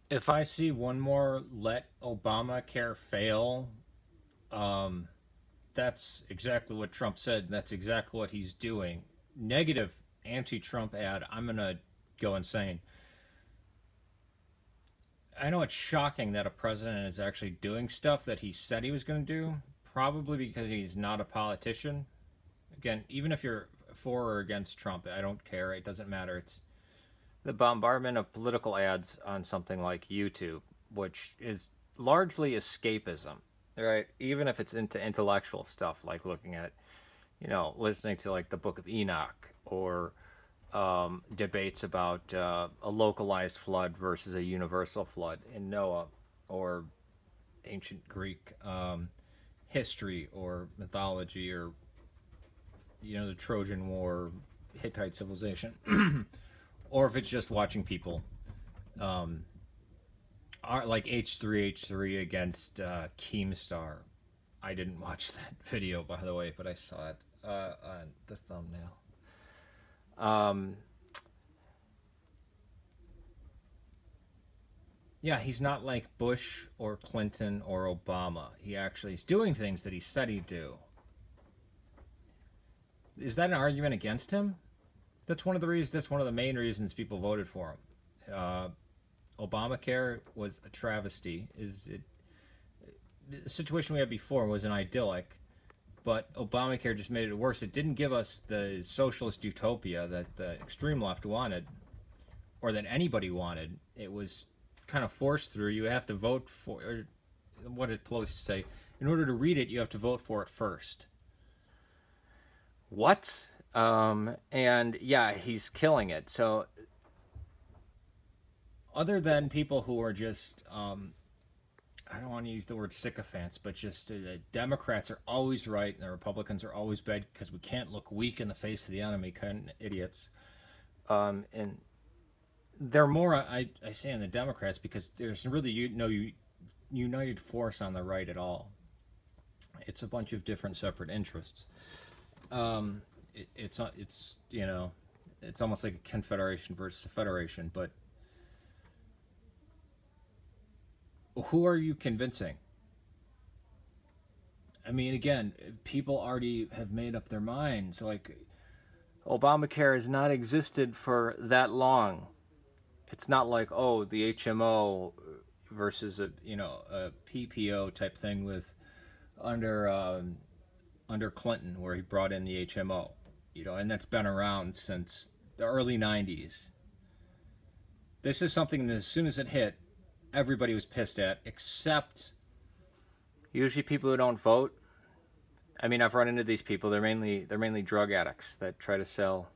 If I see one more let Obamacare fail, um, that's exactly what Trump said. And that's exactly what he's doing. Negative anti-Trump ad. I'm gonna go insane. I know it's shocking that a president is actually doing stuff that he said he was going to do. Probably because he's not a politician. Again, even if you're for or against Trump, I don't care. It doesn't matter. It's the bombardment of political ads on something like YouTube, which is largely escapism, right? Even if it's into intellectual stuff, like looking at, listening to like the Book of Enoch or debates about a localized flood versus a universal flood in Noah, or ancient Greek history or mythology, or the Trojan War, Hittite civilization, or if it's just watching people um, are like H3H3 against Keemstar. I didn't watch that video, by the way, but I saw it on the thumbnail. Um, yeah, he's not like Bush or Clinton or Obama. He actually is doing things that he said he'd do. Is that an argument against him? That's one of the reasons. That's one of the main reasons people voted for him. Obamacare was a travesty. Is it the situation we had before was an idyllic, but Obamacare just made it worse. It didn't give us the socialist utopia that the extreme left wanted, or that anybody wanted. It was kind of forced through. You have to vote for, or what did Pelosi say? In order to read it, you have to vote for it first. What? And yeah, he's killing it. So, other than people who are just I don't want to use the word sycophants, but just Democrats are always right and the Republicans are always bad because we can't look weak in the face of the enemy, kind of idiots. And they're more, I say, on the Democrats because there's really no united force on the right at all. It's a bunch of different separate interests. It's it's almost like a confederation versus a federation, but who are you convincing? I mean, again, people already have made up their minds. Like, Obamacare has not existed for that long. It's not like, oh, the HMO versus a PPO type thing with under under Clinton, where he brought in the HMO, and that's been around since the early '90s. This is something that as soon as it hit, everybody was pissed at, except usually people who don't vote. I mean, I've run into these people. They're mainly drug addicts that try to sell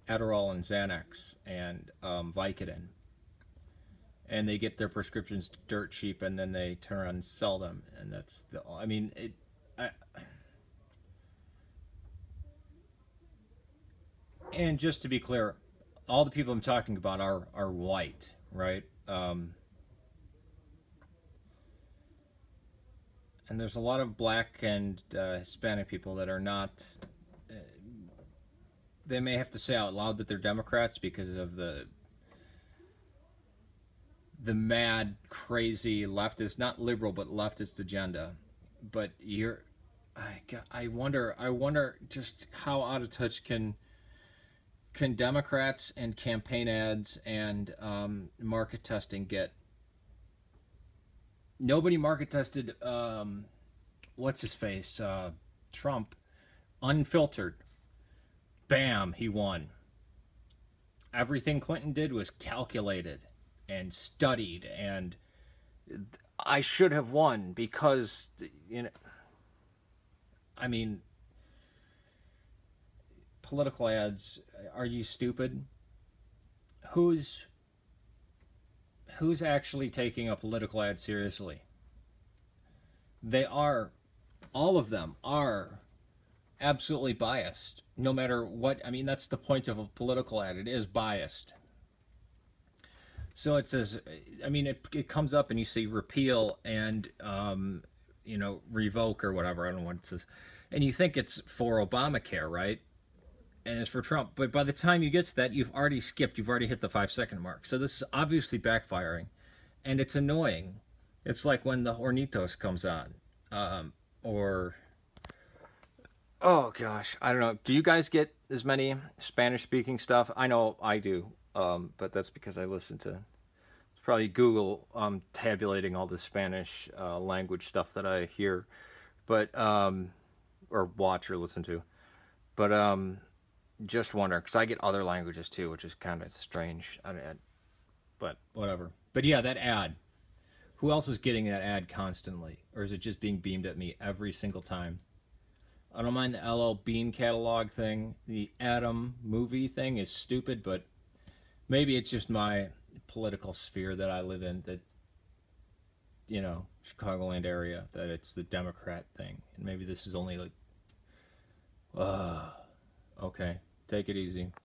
Adderall and Xanax and Vicodin, and they get their prescriptions dirt cheap, and then they turn around and sell them. And that's the. I mean, it. I, and just to be clear, all the people I'm talking about are white, right? And there's a lot of black and Hispanic people that are not. Uh, they may have to say out loud that they're Democrats because of the mad, crazy leftist, not liberal, but leftist agenda. But I wonder just how out of touch can Democrats and campaign ads and market testing get. Nobody market tested what's his face, Trump, unfiltered. Bam, he won. Everything Clinton did was calculated and studied, and I should have won because I mean, political ads. Are you stupid? Who's who's actually taking a political ad seriously? They are, all of them are absolutely biased. No matter what, I mean, that's the point of a political ad. It is biased. So it says, I mean, it comes up and you see repeal and, revoke or whatever. I don't know what it says. And you think it's for Obamacare, right? and it's for Trump. But by the time you get to that, you've already skipped. You've already hit the 5 second mark. So this is obviously backfiring, and it's annoying. It's like when the Hornitos comes on, or oh gosh, I don't know. Do you guys get as many Spanish speaking stuff? I know I do, but that's because I listen to it's probably Google tabulating all the Spanish language stuff that I hear, but or watch or listen to. But just wonder because I get other languages too, which is kind of strange. But whatever. But yeah, that ad. Who else is getting that ad constantly, or is it just being beamed at me every single time? I don't mind the LL Bean catalog thing. The Adam movie thing is stupid, but maybe it's just my political sphere that I live in. That Chicagoland area. That it's the Democrat thing, and maybe this is only like, okay, take it easy.